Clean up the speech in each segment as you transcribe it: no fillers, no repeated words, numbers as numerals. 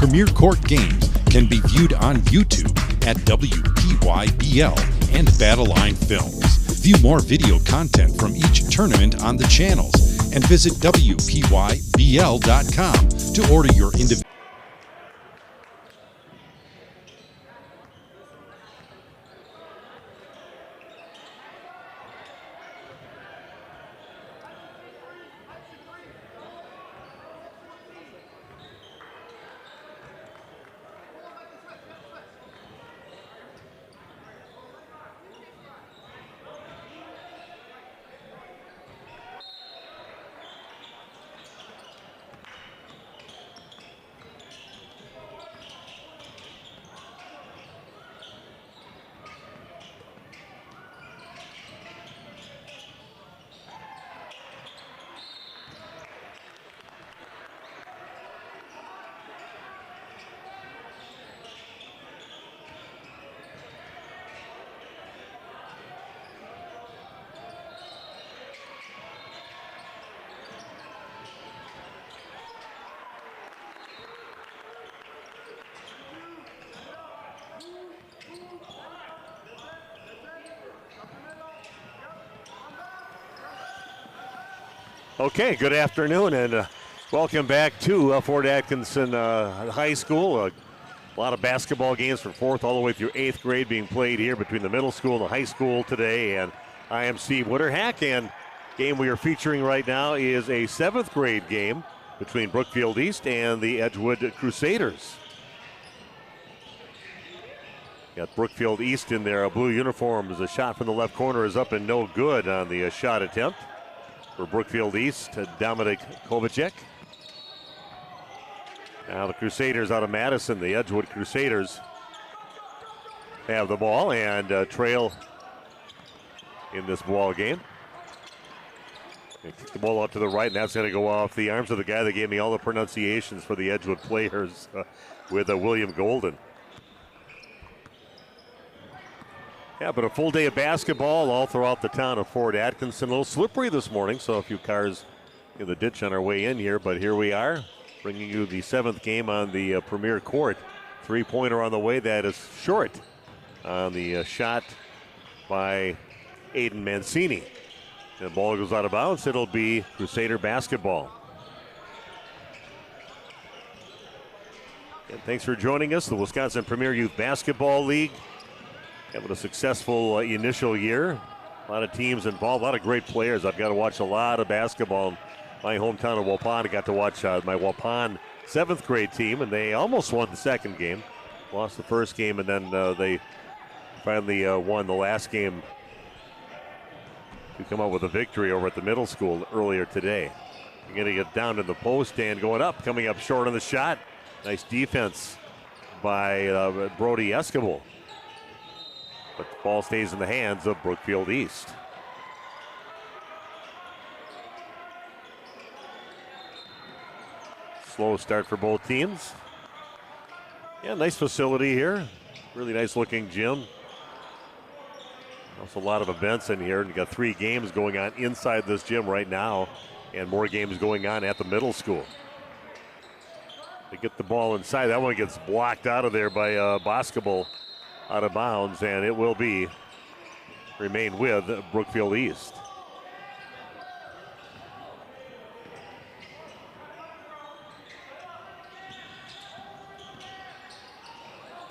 Premier Court games can be viewed on YouTube at WPYBL and Battleline Films. View more video content from each tournament on the channels and visit WPYBL.com to order your individual. Okay, good afternoon and welcome back to Fort Atkinson High School. A lot of basketball games from 4th all the way through 8th grade being played here between the middle school and the high school today. And I am Steve Witterhack, and game we are featuring right now is a 7th grade game between Brookfield East and the Edgewood Crusaders. Got Brookfield East in their blue uniforms. A shot from the left corner is up and no good on the shot attempt for Brookfield East to Dominic Kovacek. Now the Crusaders out of Madison, the Edgewood Crusaders have the ball and trail in this ball game. They kick the ball out to the right, and that's going to go off the arms of the guy that gave me all the pronunciations for the Edgewood players with William Golden. Yeah, but a full day of basketball all throughout the town of Fort Atkinson. A little slippery this morning, so a few cars in the ditch on our way in here. But here we are, bringing you the 7th game on the Premier Court. Three-pointer on the way. That is short on the shot by Aiden Mancini. The ball goes out of bounds. It'll be Crusader basketball. And thanks for joining us. The Wisconsin Premier Youth Basketball League having a successful initial year. A lot of teams involved, a lot of great players. I've got to watch a lot of basketball in my hometown of Waupun. I got to watch my Waupun 7th grade team, and they almost won the second game. Lost the first game, and then they finally won the last game to come out with a victory over at the middle school earlier today. You're going to get down in the post and going up, coming up short on the shot. Nice defense by Brody Escobar. But the ball stays in the hands of Brookfield East. Slow start for both teams. Yeah, nice facility here. Really nice looking gym. Also a lot of events in here. And you got 3 games going on inside this gym right now, and more games going on at the middle school. They get the ball inside. That one gets blocked out of there by basketball. Out of bounds, and it will remain with Brookfield East.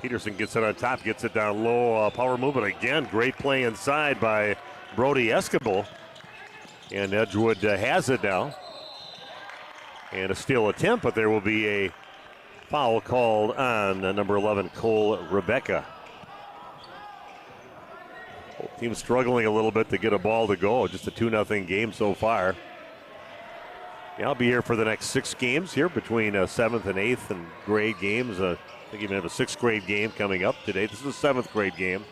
Peterson gets it on top, gets it down low. Power movement again. Great play inside by Brody Escobar. And Edgewood has it now. And a steal attempt, but there will be a foul called on number 11, Cole Rebecca. Both teams struggling a little bit to get a ball to go. Just a 2-0 game so far. Yeah, I'll be here for the next 6 games here between 7th and 8th and grade games. I think you may have a 6th grade game coming up today. This is a 7th grade game.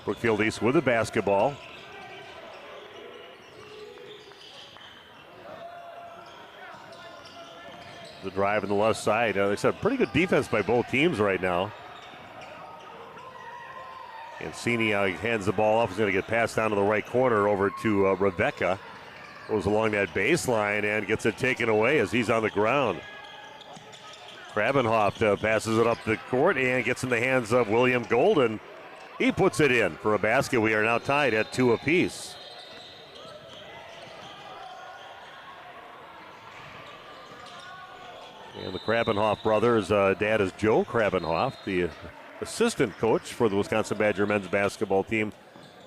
Brookfield East with the basketball. The drive on the left side. Like I said, pretty good defense by both teams right now. And Cini hands the ball off. He's going to get passed down to the right corner over to Rebecca. Goes along that baseline and gets it taken away as he's on the ground. Krabenhoff passes it up the court and gets in the hands of William Golden. He puts it in for a basket. We are now tied at 2 apiece. And the Krabenhoff brothers, dad is Joe Krabenhoff, the assistant coach for the Wisconsin Badger men's basketball team.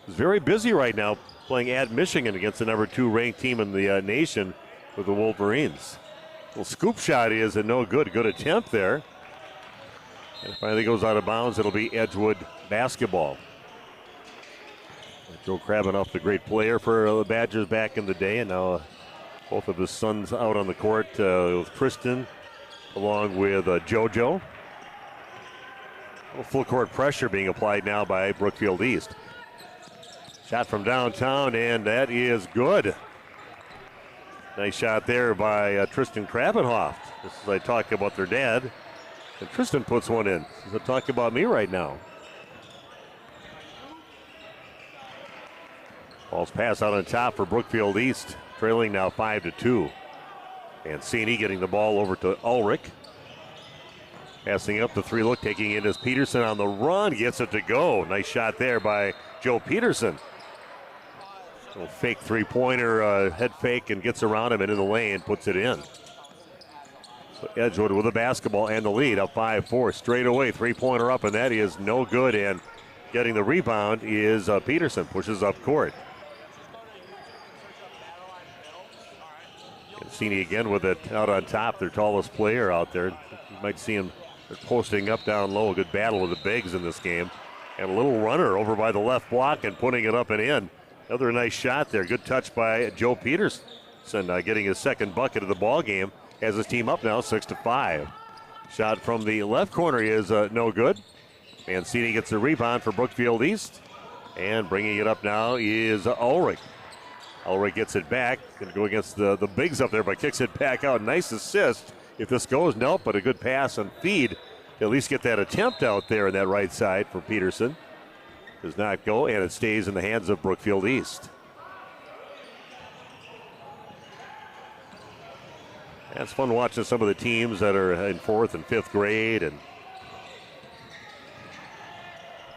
Is very busy right now playing at Michigan against the number 2 ranked team in the nation with the Wolverines. Little scoop shot is a no good. Good attempt there. And it finally goes out of bounds. It'll be Edgewood basketball. Joe Krabenhoff, the great player for the Badgers back in the day, and now both of his sons out on the court with Kristen along with JoJo. Full court pressure being applied now by Brookfield East. Shot from downtown, and that is good. Nice shot there by Tristan Krabenhoff. This is I talk about their dad, and Tristan puts one in. This is a talk about me right now. Ball's pass out on top for Brookfield East, trailing now 5-2. Mancini getting the ball over to Ulrich. Passing up the 3-look, taking it as Peterson on the run, gets it to go. Nice shot there by Joe Peterson. Little fake three-pointer, head fake, and gets around him and in the lane, puts it in. So Edgewood with the basketball and the lead, up 5-4. Straight away, three-pointer up, and that is no good. And getting the rebound is Peterson, pushes up court. Mancini again with it out on top, their tallest player out there. You might see him posting up down low. A good battle with the bigs in this game. And a little runner over by the left block and putting it up and in. Another nice shot there. Good touch by Joe Peterson, getting his second bucket of the ball game. Has his team up now 6-5. Shot from the left corner is no good. Mancini gets the rebound for Brookfield East. And bringing it up now is Ulrich. Ulrich gets it back. Going to go against the bigs up there, but kicks it back out. Nice assist. If this goes, nope, but a good pass and feed. At least get that attempt out there on that right side for Peterson. Does not go, and it stays in the hands of Brookfield East. Yeah, it's fun watching some of the teams that are in 4th and 5th grade. And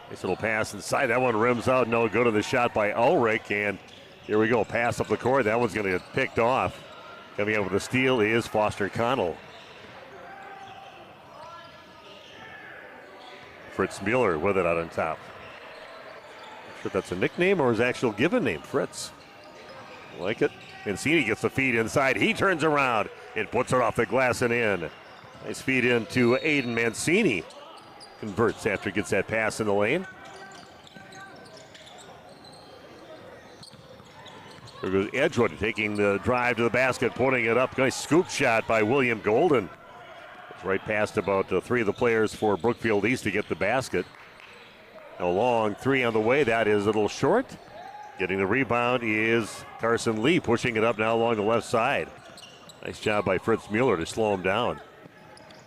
nice little pass inside. That one rims out. No good on the shot by Ulrich. And here we go. Pass up the court. That one's going to get picked off. Coming out with the steal is Foster Connell. Fritz Mueller with it out on top. Not sure if that's a nickname or his actual given name, Fritz. I like it. Mancini gets the feed inside. He turns around and puts it off the glass and in. Nice feed into Aiden Mancini. Converts after he gets that pass in the lane. There goes Edgewood taking the drive to the basket, putting it up. Nice scoop shot by William Golden. It's right past about 3 of the players for Brookfield East to get the basket. A long 3 on the way. That is a little short. Getting the rebound is Carson Lee, pushing it up now along the left side. Nice job by Fritz Mueller to slow him down.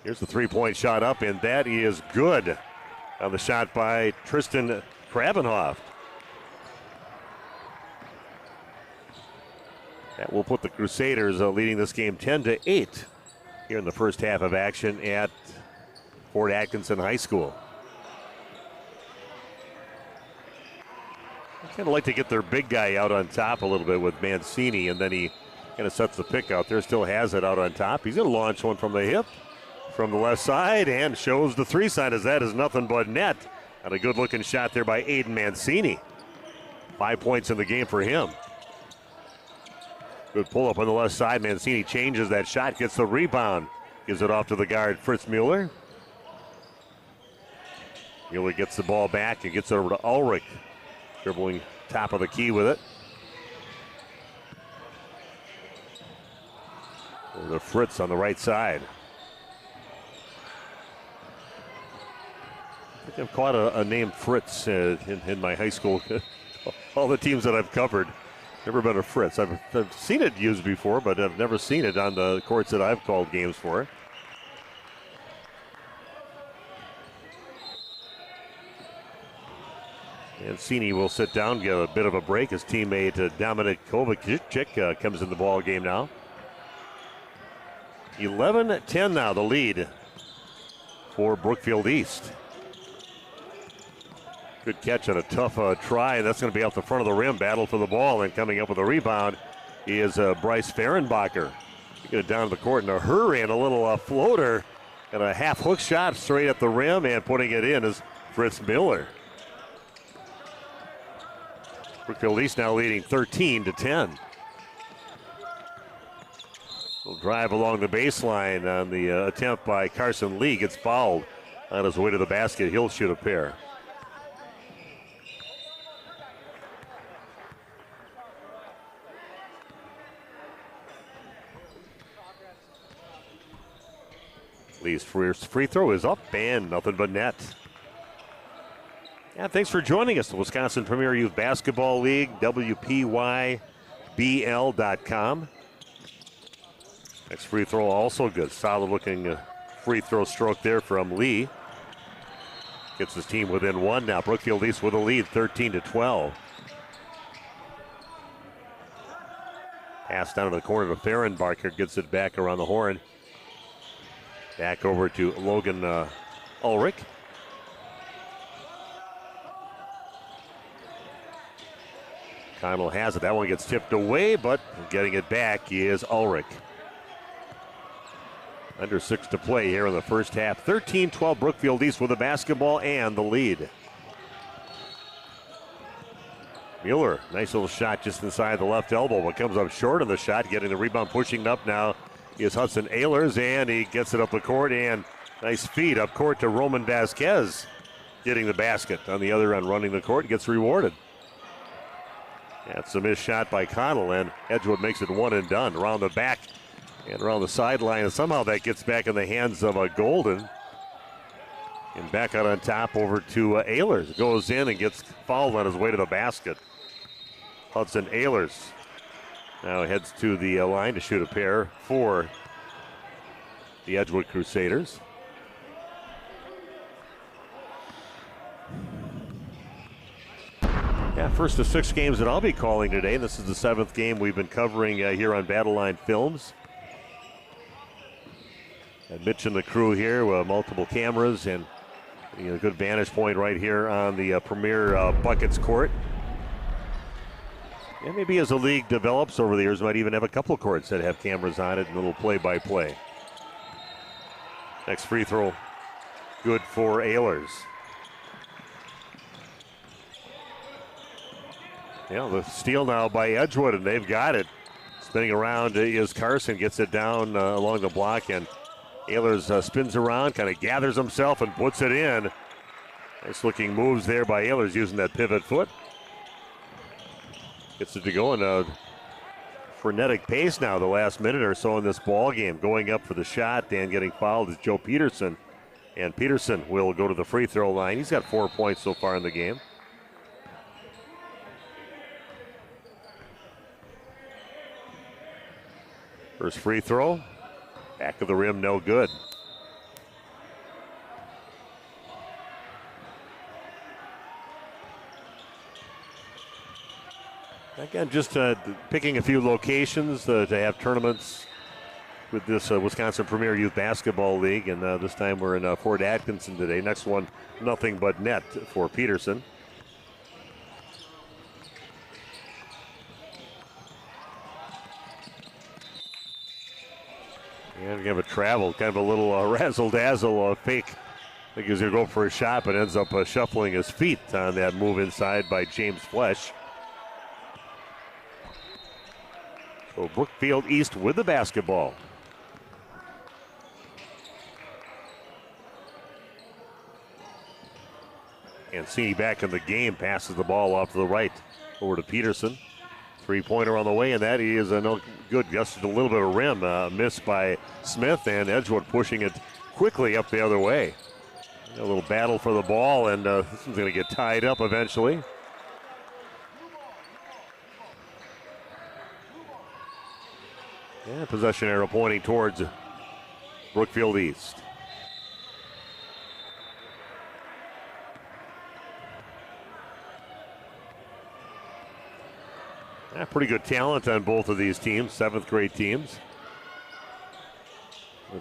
Here's the 3-point shot up, and that is good. On the shot by Tristan Krabenhoff. That will put the Crusaders leading this game 10-8 here in the first half of action at Fort Atkinson High School. I kind of like to get their big guy out on top a little bit with Mancini, and then he kind of sets the pick out there. Still has it out on top. He's going to launch one from the hip, from the left side, and shows the 3 sign as that is nothing but net. And a good-looking shot there by Aiden Mancini. 5 points in the game for him. Good pull-up on the left side. Mancini changes that shot, gets the rebound. Gives it off to the guard, Fritz Mueller. Mueller gets the ball back and gets it over to Ulrich. Dribbling top of the key with it. Over to Fritz on the right side. I think I've caught a name Fritz in my high school. All the teams that I've covered. Never been a Fritz. I've seen it used before, but I've never seen it on the courts that I've called games for. Mancini will sit down, get a bit of a break. His teammate Dominik Kovacic comes in the ball game now. 11-10 now, the lead for Brookfield East. Good catch on a tough try. That's going to be off the front of the rim. Battle for the ball, and coming up with a rebound is Bryce Fehrenbacher. Get it down to the court in a hurry, and a little floater and a half hook shot straight at the rim, and putting it in is Fritz Miller. Brookfield East now leading 13-10. Little drive along the baseline on the attempt by Carson Lee. Gets fouled on his way to the basket. He'll shoot a pair. Lee's first free throw is up and nothing but net. Yeah, thanks for joining us. The Wisconsin Premier Youth Basketball League, WPYBL.com. Next free throw also good. Solid looking free throw stroke there from Lee. Gets his team within one now. Brookfield East with a lead, 13-12. Pass down to the corner to Fehrenbacher. Gets it back around the horn. Back over to Logan Ulrich. Connell has it. That one gets tipped away, but getting it back is Ulrich. Under 6 to play here in the first half. 13-12 Brookfield East with the basketball and the lead. Mueller, nice little shot just inside the left elbow, but comes up short of the shot. Getting the rebound, pushing it up now is Hudson Ehlers, and he gets it up the court, and nice feed up court to Roman Vasquez. Getting the basket on the other end, running the court, gets rewarded. That's a missed shot by Connell, and Edgewood makes it one and done. Around the back and around the sideline, and somehow that gets back in the hands of Golden. And back out on top over to Ehlers. Goes in and gets fouled on his way to the basket. Hudson Ehlers now heads to the line to shoot a pair for the Edgewood Crusaders. Yeah, first of 6 games that I'll be calling today. This is the 7th game we've been covering here on Battle Line Films. And Mitch and the crew here with multiple cameras and a good vantage point right here on the Premier Buckets court. And maybe as the league develops over the years, might even have a couple of courts that have cameras on it and a little play-by-play. Next free throw, good for Ehlers. Yeah, the steal now by Edgewood, and they've got it. Spinning around is Carson, gets it down along the block, and Ehlers spins around, kind of gathers himself and puts it in. Nice looking moves there by Ehlers using that pivot foot. Gets it to go in a frenetic pace now the last minute or so in this ball game. Going up for the shot and getting fouled is Joe Peterson. And Peterson will go to the free throw line. He's got 4 points so far in the game. First free throw, back of the rim, no good. Again, just picking a few locations to have tournaments with this Wisconsin Premier Youth Basketball League, and this time we're in Fort Atkinson today. Next one, nothing but net for Peterson. And we have a travel, kind of a little razzle-dazzle fake. I think he's going to go for a shot, but ends up shuffling his feet on that move inside by James Flesh. So Brookfield East with the basketball. And Cini back in the game, passes the ball off to the right over to Peterson. Three-pointer on the way, and that is no good. Just a little bit of rim missed by Smith, and Edgewood pushing it quickly up the other way. A little battle for the ball, and this one's going to get tied up eventually. And possession arrow pointing towards Brookfield East. Pretty good talent on both of these teams, 7th grade teams.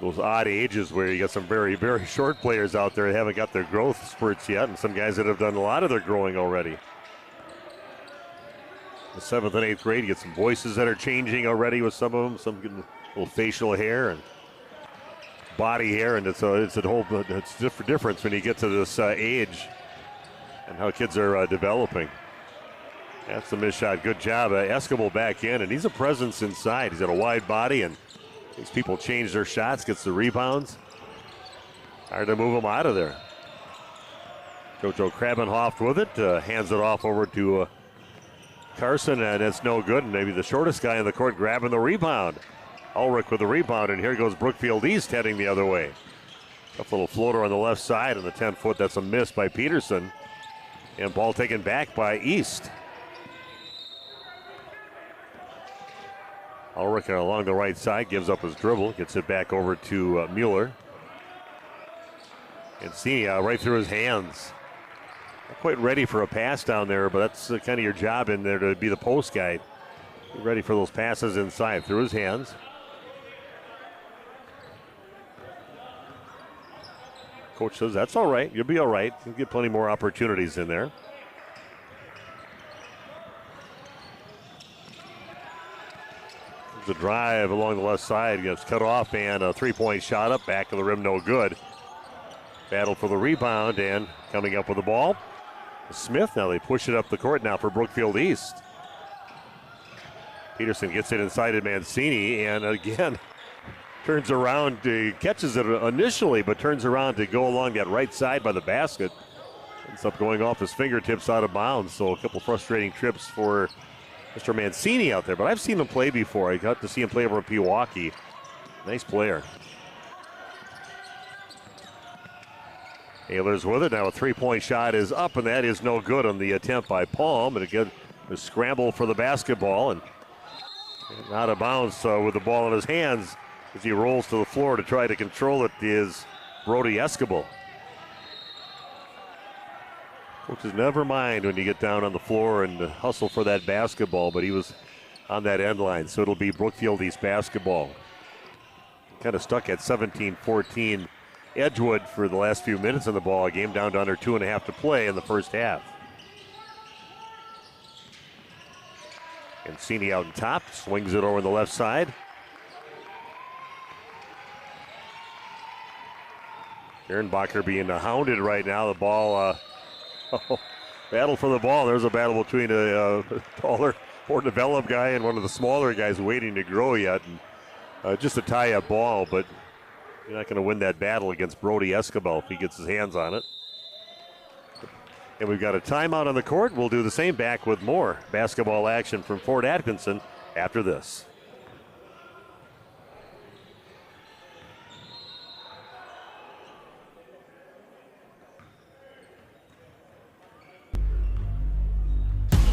those odd ages where you got some very, very short players out there that haven't got their growth spurts yet, and some guys that have done a lot of their growing already. The 7th and 8th grade, you get some voices that are changing already with some of them, some getting a little facial hair and body hair, and it's a difference when you get to this age and how kids are developing. That's the missed shot. Good job. Escobar back in, and he's a presence inside. He's got a wide body, and these people change their shots, gets the rebounds. Hard to move him out of there. JoJo Krabenhoff with it, hands it off over to Carson, and it's no good. And maybe the shortest guy in the court grabbing the rebound. Ulrich with the rebound, and here goes Brookfield East heading the other way. Tough little floater on the left side on the 10-foot. That's a miss by Peterson. And ball taken back by East. Ulrich along the right side gives up his dribble, gets it back over to Mueller. And see right through his hands. Not quite ready for a pass down there, but that's kind of your job in there to be the post guy. Be ready for those passes inside through his hands. Coach says, that's all right. You'll be all right. You'll get plenty more opportunities in there. The drive along the left side gets cut off, and a three-point shot up, back of the rim, no good. Battle for the rebound, and coming up with the ball, Smith. Now they push it up the court now for Brookfield East. Peterson gets it inside of Mancini, and again, turns around, catches it initially, but turns around to go along that right side by the basket. Ends up going off his fingertips out of bounds, so a couple frustrating trips for Mr. Mancini out there, but I've seen him play before. I got to see him play over in Pewaukee. Nice player. Ehlers with it. Now a three-point shot is up, and that is no good on the attempt by Palm. And again, a scramble for the basketball, and out of bounds with the ball in his hands as he rolls to the floor to try to control it is Brody Escobar. Coaches never mind when you get down on the floor and hustle for that basketball, but he was on that end line, so it'll be Brookfield East basketball. Kind of stuck at 17-14 Edgewood for the last few minutes in the ball game, down to under 2.5 to play in the first half. And Mancini out on top, swings it over on the left side. Ehrenbacher being hounded right now. The ball, battle for the ball. There's a battle between a taller, more developed guy and one of the smaller guys waiting to grow yet. And, just a tie-up ball, but you're not going to win that battle against Brody Escobar if he gets his hands on it. And we've got a timeout on the court. We'll do the same back with more basketball action from Fort Atkinson after this.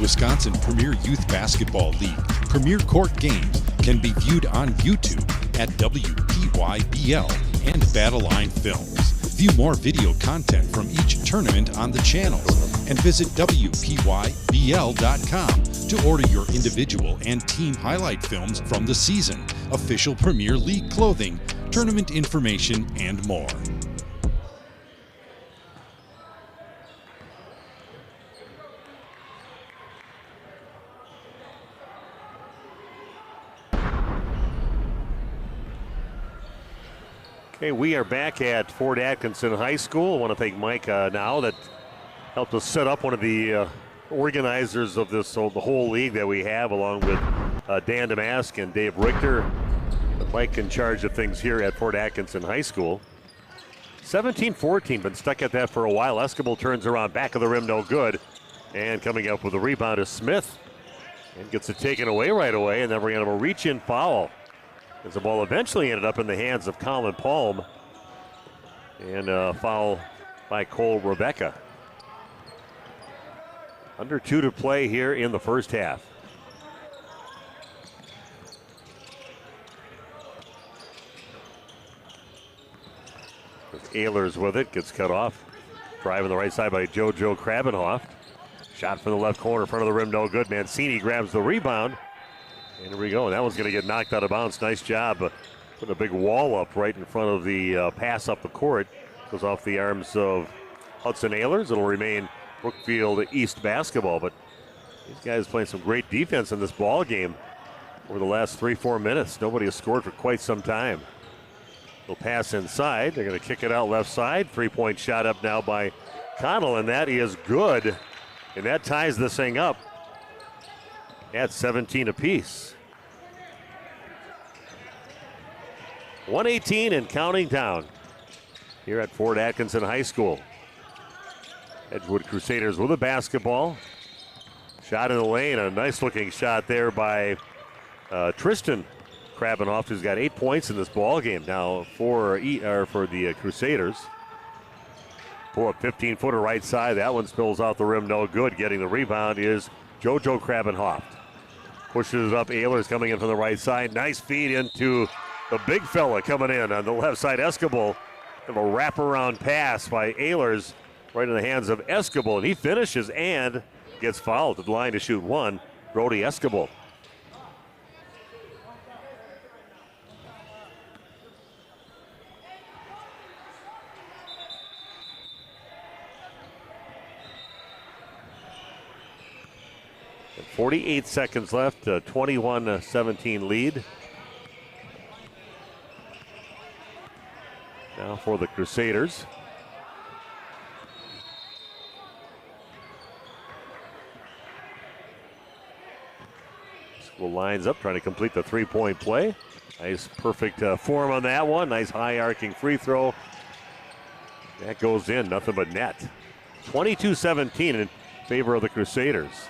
Wisconsin Premier Youth Basketball League Premier Court games can be viewed on YouTube at WPYBL and Battleline Films. View more video content from each tournament on the channels and visit WPYBL.com to order your individual and team highlight films from the season, official Premier League clothing, tournament information, and more. Okay, we are back at Fort Atkinson High School. I want to thank Mike now that helped us set up one of the organizers of this, the whole league that we have, along with Dan Damask and Dave Richter. Mike in charge of things here at Fort Atkinson High School. 17-14, been stuck at that for a while. Escobar turns around, back of the rim, no good. And coming up with a rebound is Smith. And gets it taken away right away, and then we're going to have a reach-in foul. As the ball eventually ended up in the hands of Colin Palm. And a foul by Cole Rebecca. Under 2 to play here in the first half. Ehlers with it, gets cut off. Driving the right side by JoJo Krabenhoff. Shot from the left corner, front of the rim, no good. Mancini grabs the rebound. And here we go. That one's going to get knocked out of bounds. Nice job Put a big wall up right in front of the pass up the court. Goes off the arms of Hudson Ehlers. It'll remain Brookfield East basketball, but these guys playing some great defense in this ball game over the last 3-4 minutes. Nobody has scored for quite some time. They'll pass inside. They're going to kick it out left side. 3-point shot up now by Connell, and that is good. And that ties this thing up at 17 apiece. 118 and counting down here at Fort Atkinson High School. Edgewood Crusaders with a basketball. Shot in the lane, a nice looking shot there by Tristan Krabbenhoff, who's got 8 points in this ball game now for the Crusaders. Pull up 15-footer right side. That one spills out the rim, no good. Getting the rebound is JoJo Krabbenhoff. Pushes it up. Ehlers coming in from the right side. Nice feed into the big fella coming in on the left side. Escobar. A wraparound pass by Ehlers right in the hands of Escobar, and he finishes and gets fouled at the line to shoot one. Brody Escobar. At 48 seconds left, 21-17 lead. Now for the Crusaders. School lines up, trying to complete the three-point play. Nice, perfect form on that one. Nice high arcing free throw. That goes in, nothing but net. 22-17 in favor of the Crusaders.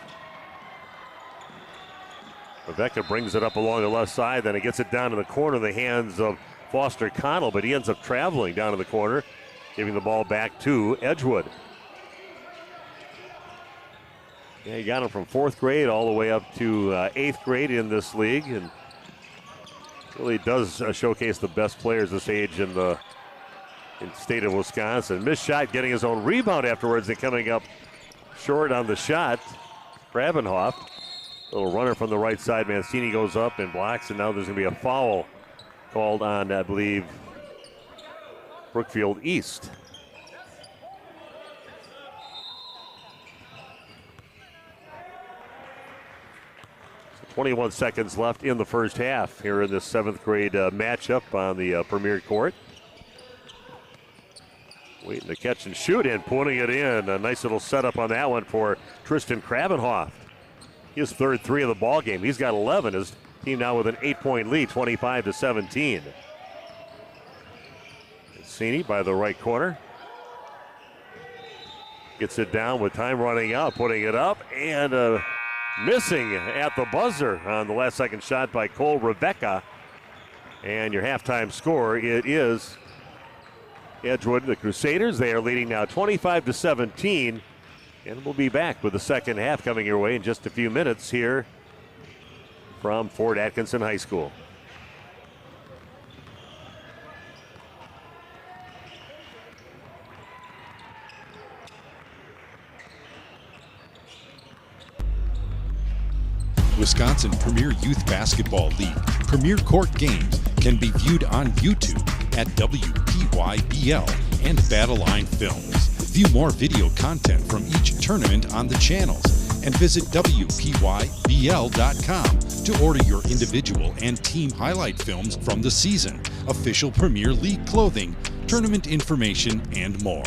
Rebecca brings it up along the left side, then it gets it down to the corner in the hands of Foster Connell, but he ends up traveling down to the corner, giving the ball back to Edgewood. Yeah, he got him from 4th grade all the way up to 8th grade in this league, and really does showcase the best players this age in the state of Wisconsin. Missed shot, getting his own rebound afterwards, and coming up short on the shot. Krabbenhoff, little runner from the right side. Mancini goes up and blocks, and now there's going to be a foul called on, I believe, Brookfield East. So 21 seconds left in the first half here in this 7th grade matchup on the Premier Court. Waiting to catch and shoot and putting it in. A nice little setup on that one for Tristan Krabbenhoff. His third three of the ball game. He's got 11. His team now with an 8-point lead, 25-17. Mancini by the right corner. Gets it down with time running out, putting it up, and missing at the buzzer on the last second shot by Cole Rebecca. And your halftime score, it is Edgewood, the Crusaders. They are leading now 25-17. And we'll be back with the second half coming your way in just a few minutes here from Fort Atkinson High School. Wisconsin Premier Youth Basketball League Premier Court games can be viewed on YouTube at WPYBL and Battleline Films. View more video content from each tournament on the channels and visit WPYBL.com to order your individual and team highlight films from the season, official Premier League clothing, tournament information, and more.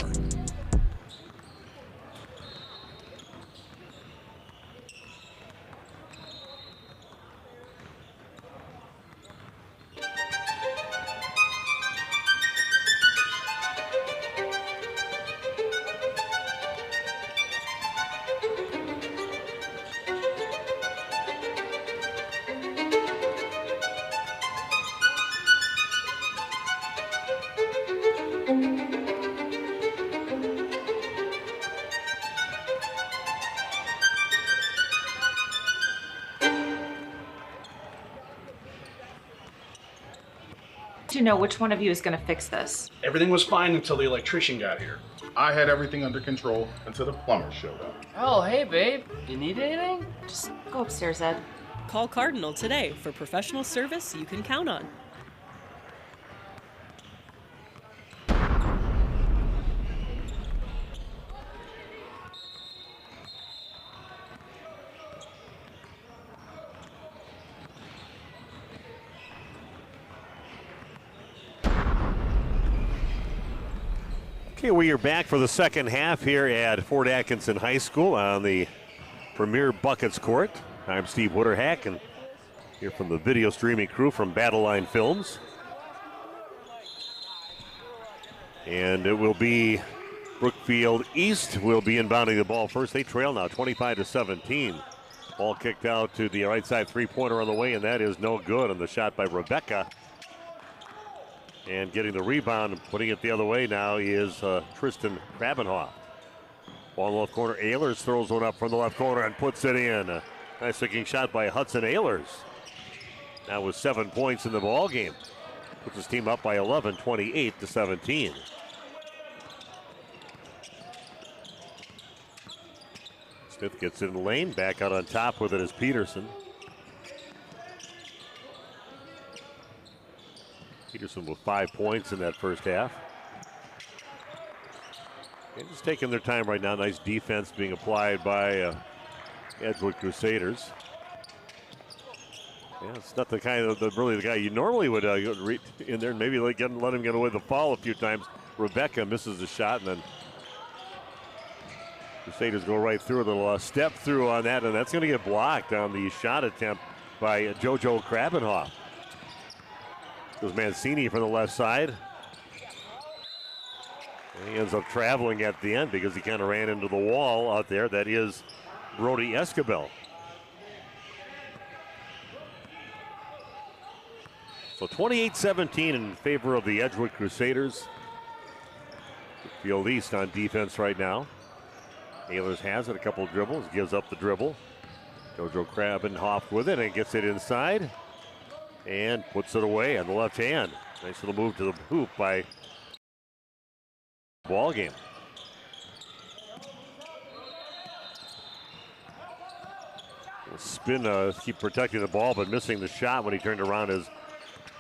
To know which one of you is going to fix this. Everything was fine until the electrician got here. I had everything under control until the plumber showed up. Oh, hey, babe. You need anything? Just go upstairs, Ed. Call Cardinal today for professional service you can count on. Okay, we are back for the second half here at Fort Atkinson High School on the Premier Buckets Court. I'm Steve Witterhack, and here from the video streaming crew from Battle Line Films. And it will be Brookfield East will be inbounding the ball first. They trail now 25-17. Ball kicked out to the right side, three-pointer on the way, and that is no good on the shot by Rebecca. And getting the rebound and putting it the other way now is Tristan Krabenhoff. Ball in the left corner. Ehlers throws one up from the left corner and puts it in. A nice looking shot by Hudson Ehlers. Now with 7 points in the ball game. Puts his team up by 11, 28-17. Smith gets in the lane. Back out on top with it is Peterson. Peterson with 5 points in that first half. And just taking their time right now. Nice defense being applied by Edgewood Crusaders. Yeah, it's not the kind of really the guy you normally would in there and maybe let him get away with the foul a few times. Rebecca misses the shot, and then Crusaders go right through a little step through on that, and that's going to get blocked on the shot attempt by JoJo Krabenhoff. Goes Mancini from the left side. And he ends up traveling at the end because he kind of ran into the wall out there. That is Brody Escabel. So 28-17 in favor of the Edgewood Crusaders. Field East on defense right now. Ehlers has it, a couple of dribbles, gives up the dribble. JoJo Krabenhoff with it and gets it inside. And puts it away on the left hand. Nice little move to the hoop by ball game. Spin, keep protecting the ball, but missing the shot when he turned around is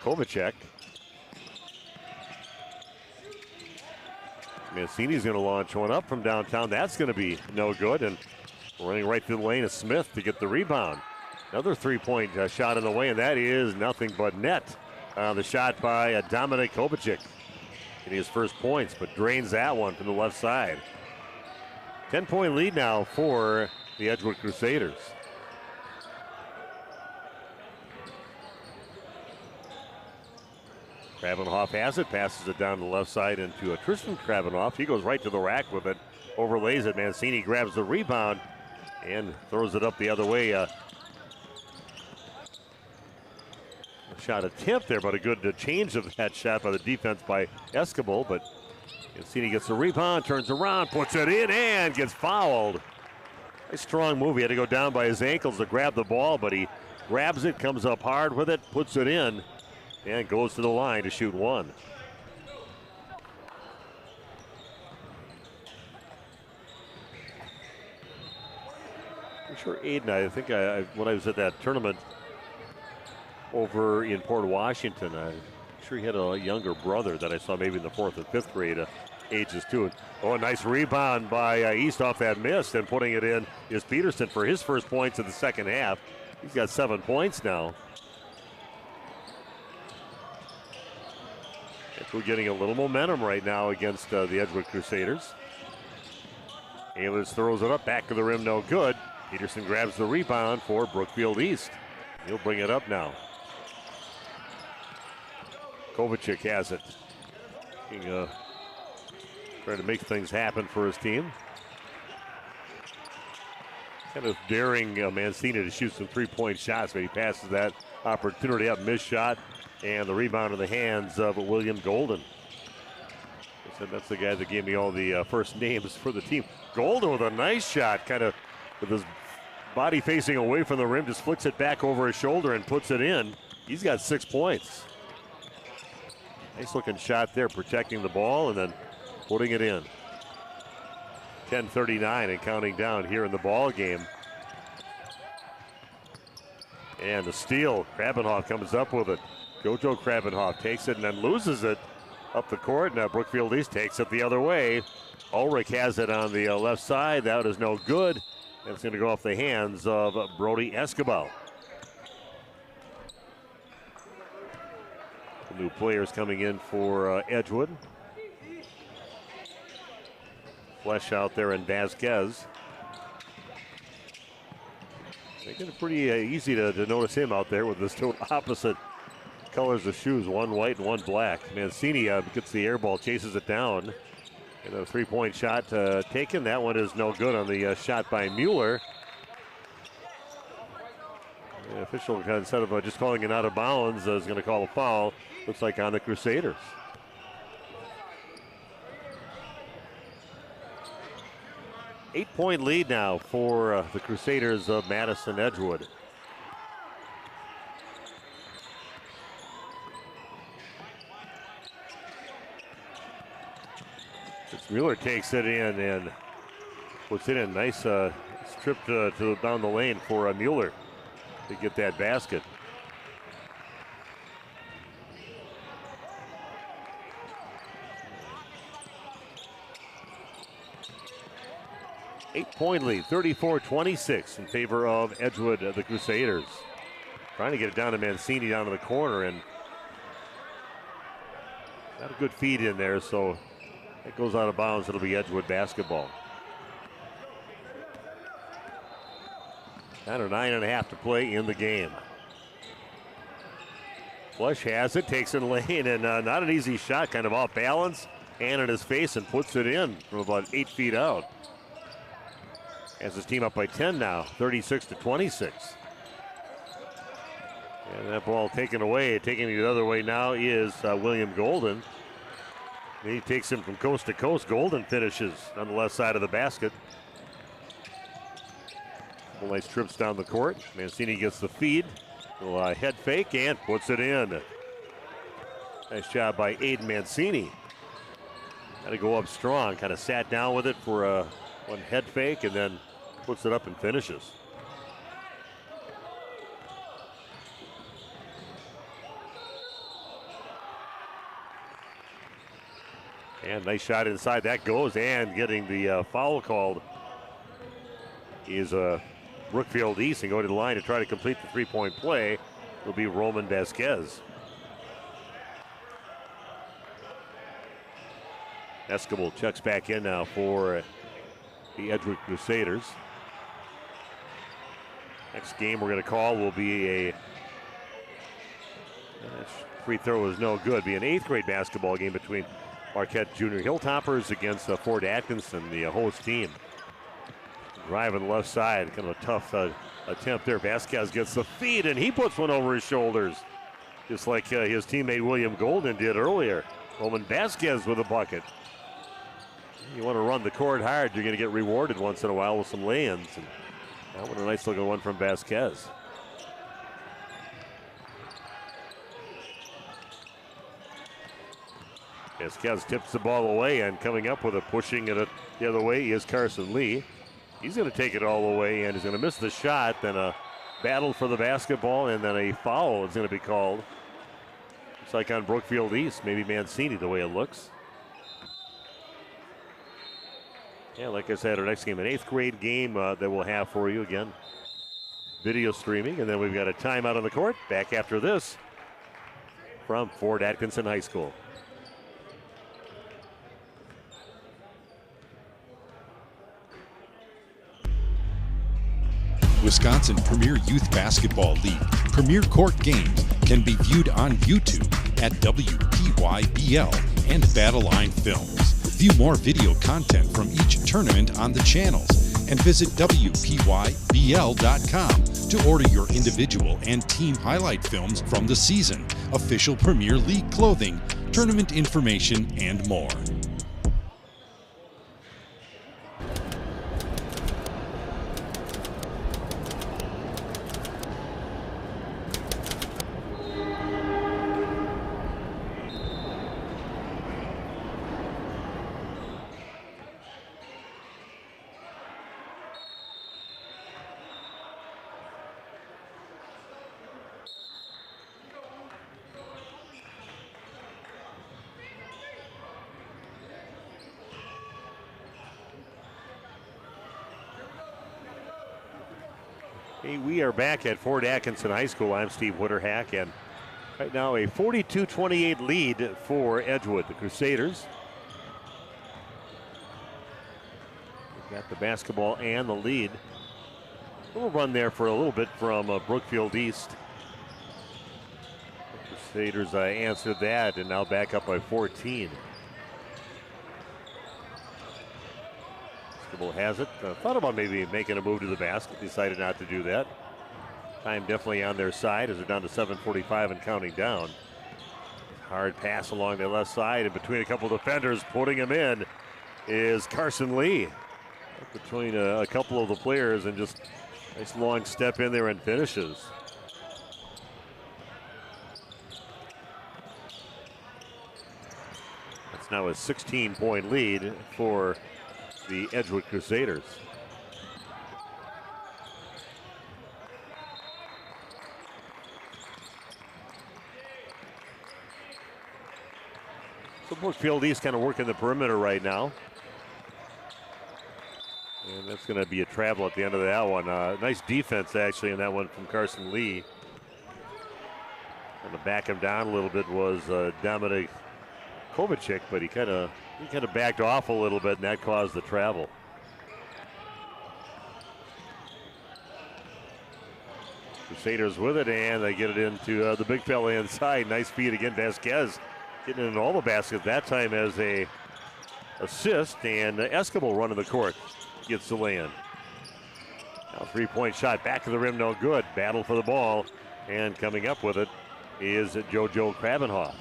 Kovacek. Mancini's going to launch one up from downtown. That's going to be no good. And running right through the lane is Smith to get the rebound. Another three-point shot in the way, and that is nothing but net. The shot by Dominic Kovacek. Getting his first points, but drains that one from the left side. 10-point lead now for the Edgewood Crusaders. Krabenhoff has it, passes it down the left side into Tristan Krabenhoff. He goes right to the rack with it, overlays it. Mancini grabs the rebound and throws it up the other way. Shot attempt there, but a good change of that shot by the defense by Escabel. But Mancini gets the rebound, turns around, puts it in, and gets fouled. A strong move. He had to go down by his ankles to grab the ball, but he grabs it, comes up hard with it, puts it in, and goes to the line to shoot one. I'm sure Aiden, I think when I was at that tournament over in Port Washington, I'm sure he had a younger brother that I saw maybe in the 4th and 5th grade ages too. Oh, a nice rebound by East off that miss, and putting it in is Peterson for his first points in the second half. He's got 7 points now. We're getting a little momentum right now against the Edgewood Crusaders. Ehlers throws it up, back to the rim, no good. Peterson grabs the rebound for Brookfield East. He'll bring it up now. Kovacek has it. Trying to make things happen for his team. Kind of daring Mancini to shoot some three-point shots, but he passes that opportunity up, missed shot, and the rebound in the hands of William Golden. I said that's the guy that gave me all the first names for the team. Golden with a nice shot, kind of with his body facing away from the rim, just flicks it back over his shoulder and puts it in. He's got 6 points. Nice looking shot there, protecting the ball and then putting it in. 10:39 and counting down here in the ball game. And the steal, Krabenhoff comes up with it. JoJo Krabenhoff takes it and then loses it up the court. Now Brookfield East takes it the other way. Ulrich has it on the left side. That is no good. And it's going to go off the hands of Brody Escabel. The new players coming in for Edgewood. Flesh out there and Vasquez. Making it pretty easy to notice him out there with the two opposite colors of shoes, one white and one black. Mancini gets the air ball, chases it down. And a three-point shot taken. That one is no good on the shot by Mueller. The official, instead of just calling it out of bounds, is going to call a foul. Looks like on the Crusaders. Eight-point lead now for the Crusaders of Madison Edgewood. Mueller takes it in and puts it in. Nice strip to down the lane for Mueller to get that basket. Eight-point lead, 34-26 in favor of Edgewood, the Crusaders. Trying to get it down to Mancini down to the corner, and got a good feed in there, so it goes out of bounds. It'll be Edgewood basketball. 9.5 to play in the game. Flush has it, takes it in lane, and not an easy shot, kind of off balance, hand in his face, and puts it in from about 8 feet out. Has his team up by 10 now, 36-26. And that ball taken away. Taking it the other way now is William Golden. He takes him from coast to coast. Golden finishes on the left side of the basket. Couple nice trips down the court. Mancini gets the feed. Little head fake and puts it in. Nice job by Aiden Mancini. Had to go up strong. Kind of sat down with it for one head fake and then puts it up and finishes. And nice shot inside. That goes, and getting the foul called is Brookfield East, and go to the line to try to complete the three-point play will be Roman Vasquez. Escobar checks back in now for the Edgewood Crusaders. Next game we're going to call will be a free throw is no good. Be an 8th grade basketball game between Marquette Junior Hilltoppers against Fort Atkinson, the host team. Drive on the left side, kind of a tough attempt there. Vasquez gets the feed, and he puts one over his shoulders, just like his teammate William Golden did earlier. Roman Vasquez with a bucket. You want to run the court hard, you're going to get rewarded once in a while with some lay-ins. And that one, a nice looking one from Vasquez. Vasquez tips the ball away, and coming up with it, pushing it the other way is Carson Lee. He's going to take it all the way, and he's going to miss the shot. Then a battle for the basketball, and then a foul is going to be called. Looks like on Brookfield East, maybe Mancini the way it looks. Yeah, like I said, our next game, an 8th grade game that we'll have for you again. Video streaming, and then we've got a timeout on the court. Back after this from Fort Atkinson High School. Wisconsin Premier Youth Basketball League Premier Court games can be viewed on YouTube at WPYBL and Battleline Films. View more video content from each tournament on the channels and visit WPYBL.com to order your individual and team highlight films from the season, official Premier League clothing, tournament information, and more. Hey, we are back at Fort Atkinson High School. I'm Steve Witterhack, and right now a 42-28 lead for Edgewood, the Crusaders. got the basketball and the lead. A little run there for a little bit from Brookfield East. The Crusaders answered that and now back up by 14. Basketball has it. Thought about maybe making a move to the basket. Decided not to do that. Time definitely on their side as they're down to 7:45 and counting down. Hard pass along the left side and between a couple of defenders, putting him in is Carson Lee. Between a couple of the players and just nice long step in there and finishes. That's now a 16-point lead for the Edgewood Crusaders. So Brookfield East kind of working the perimeter right now. And that's going to be a travel at the end of that one. Nice defense actually in that one from Carson Lee. And to back him down a little bit was Dominic Kovacic, but he kind of backed off a little bit, and that caused the travel. Crusaders with it, and they get it into the big fella inside. Nice feed again, Vasquez getting it in all the baskets that time as a assist, and Escobar running the court gets the lay in. Now three-point shot back to the rim, no good. Battle for the ball, and coming up with it is JoJo Krabenhoff.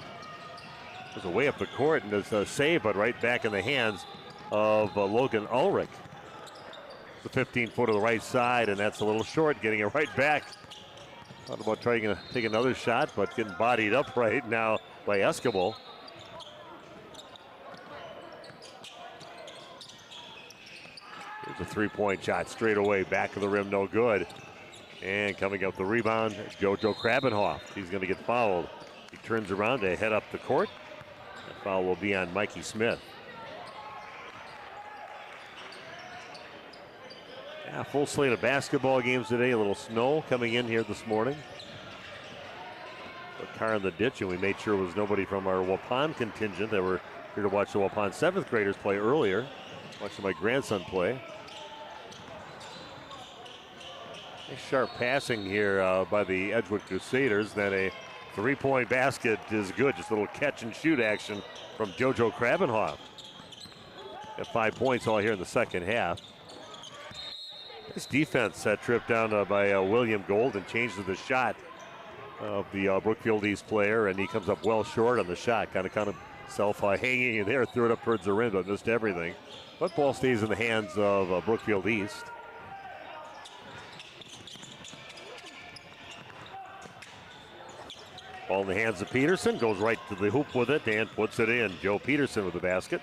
There's a way up the court, and it's a save, but right back in the hands of Logan Ulrich. The 15-foot to the right side, and that's a little short, getting it right back. Thought about trying to take another shot, but getting bodied up right now by Escobar. Here's a three-point shot straight away, back of the rim, no good. And coming up the rebound, JoJo Krabenhoff. He's going to get fouled. He turns around to head up the court. The foul will be on Mikey Smith. Yeah, full slate of basketball games today. A little snow coming in here this morning. A car in the ditch, and we made sure there was nobody from our Waupun contingent that were here to watch the Waupun 7th graders play earlier. Watching my grandson play. Nice sharp passing here by the Edgewood Crusaders. Then a three-point basket is good. Just a little catch and shoot action from JoJo Krabenhoff. Got 5 points all here in the second half. This defense tripped down by William Golden, changes the shot of the Brookfield East player, and he comes up well short on the shot. Kind of self-hanging in there, threw it up towards the rim, but missed everything. But ball stays in the hands of Brookfield East. Ball in the hands of Peterson, goes right to the hoop with it and puts it in. Joe Peterson with the basket.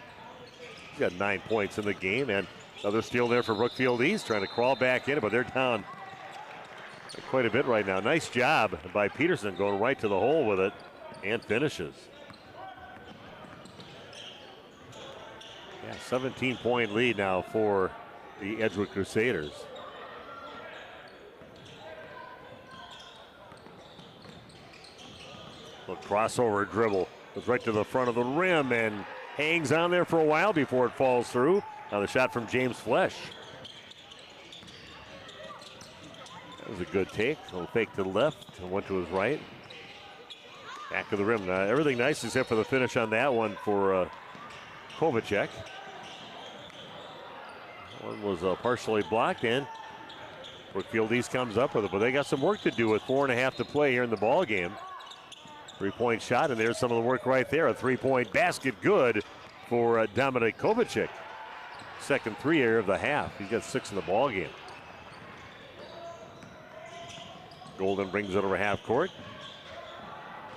He's got 9 points in the game, and another steal there for Brookfield East, trying to crawl back in, but they're down quite a bit right now. Nice job by Peterson, going right to the hole with it and finishes. Yeah, 17-point lead now for the Edgewood Crusaders. A crossover dribble goes right to the front of the rim and hangs on there for a while before it falls through. Now the shot from James Flesh. That was a good take. A little fake to the left and went to his right. Back of the rim. Everything nice except for the finish on that one for Kovacic. One was partially blocked in. Brookfield East comes up with it, but they got some work to do with 4.5 to play here in the ball game. Three-point shot, and there's some of the work right there. A three-point basket, good for Dominic Kovacic. Second three here of the half. He's got 6 in the ball game. Golden brings it over half court.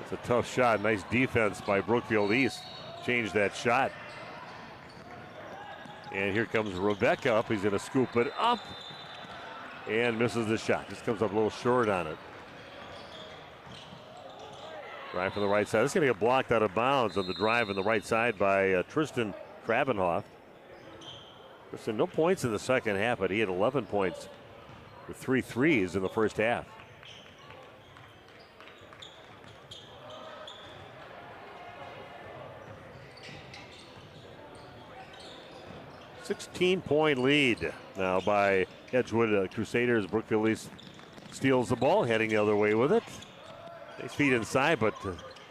It's a tough shot. Nice defense by Brookfield East. Changed that shot. And here comes Rebecca up. He's going to scoop it up and misses the shot. Just comes up a little short on it. Drive from the right side. This is going to get blocked out of bounds on the drive on the right side by Tristan Krabenhoff. Tristan, no points in the second half, but he had 11 points with 3 threes in the first half. 16-point lead now by Edgewood Crusaders. Brookfield East steals the ball, heading the other way with it. Nice feet inside, but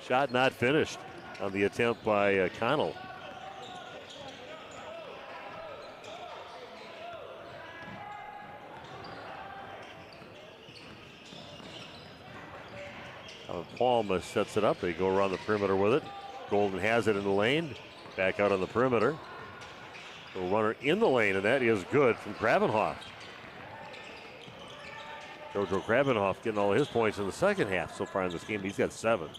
shot not finished on the attempt by Connell. Palm sets it up. They go around the perimeter with it. Golden has it in the lane. Back out on the perimeter. The runner in the lane, and that is good from Kravenhoff. Jojo Kravenhoff getting all his points in the second half so far in this game. He's got 7.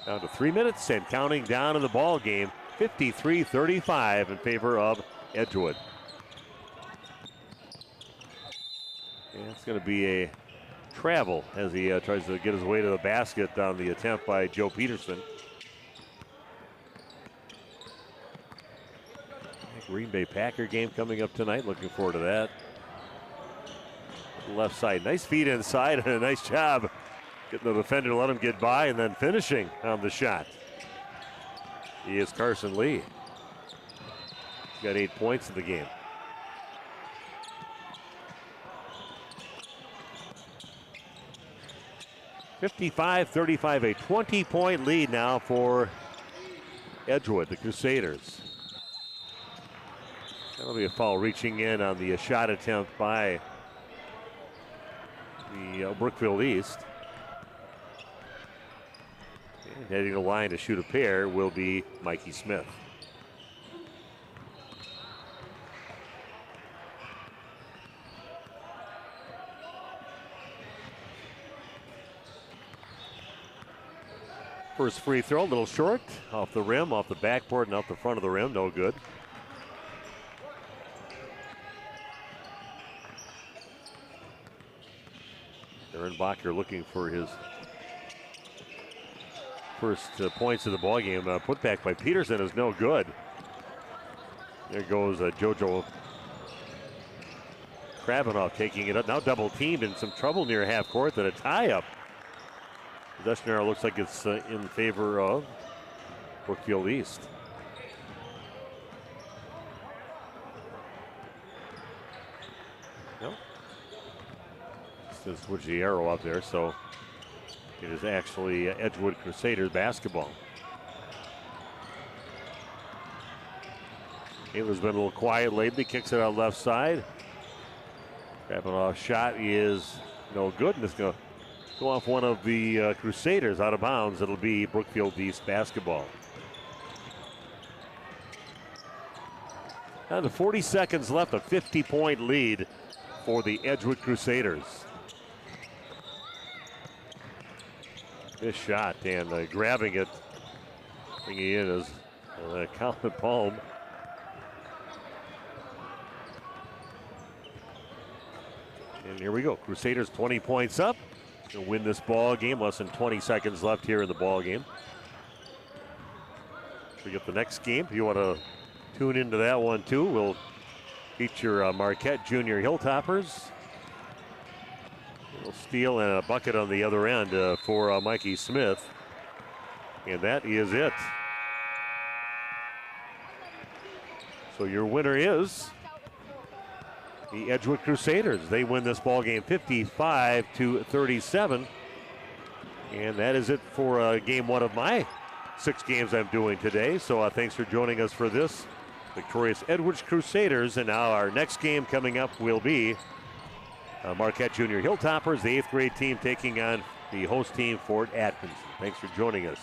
Down to 3 minutes and counting down in the ball game. 53-35 in favor of Edgewood. And it's going to be a travel as he tries to get his way to the basket on the attempt by Joe Peterson. Green Bay Packer game coming up tonight. Looking forward to that. Left side, nice feet inside and a nice job getting the defender to let him get by and then finishing on the shot. He is Carson Lee. He's got 8 points in the game. (55-35), a 20-point lead now for Edgewood, the Crusaders. That'll be a foul reaching in on the shot attempt by the Brookfield East. And heading the line to shoot a pair will be Mikey Smith. First free throw, a little short, off the rim, off the backboard, and out the front of the rim, no good. Aaron Bacher looking for his first points of the ball game. Put back by Peterson is no good. There goes Jojo Kravenhoff taking it up. Now double teamed in some trouble near half court. Then a tie up. Possession arrow looks like it's in favor of Brookfield East. Nope. Still switch the arrow up there, so it is actually Edgewood Crusaders basketball. Taylor's been a little quiet lately, kicks it out left side. Kravenhoff shot is no good, and it's going to go off one of the Crusaders out of bounds. It'll be Brookfield East basketball. Down to 40 seconds left, a 50-point lead for the Edgewood Crusaders. This shot and grabbing it, bringing it in is Colin Palm. And here we go. Crusaders 20 points up to win this ball game. Less than 20 seconds left here in the ball game. We get the next game. If you want to tune into that one too, we'll feature Marquette Junior Hilltoppers. A little steal and a bucket on the other end for Mikey Smith. And that is it. So your winner is the Edgewood Crusaders. They win this ball game 55-37. And that is it for game one of my 6 games I'm doing today. So thanks for joining us for this. Victorious Edgewood Crusaders. And now our next game coming up will be Marquette Junior Hilltoppers, the 8th grade team taking on the host team, Fort Atkinson. Thanks for joining us.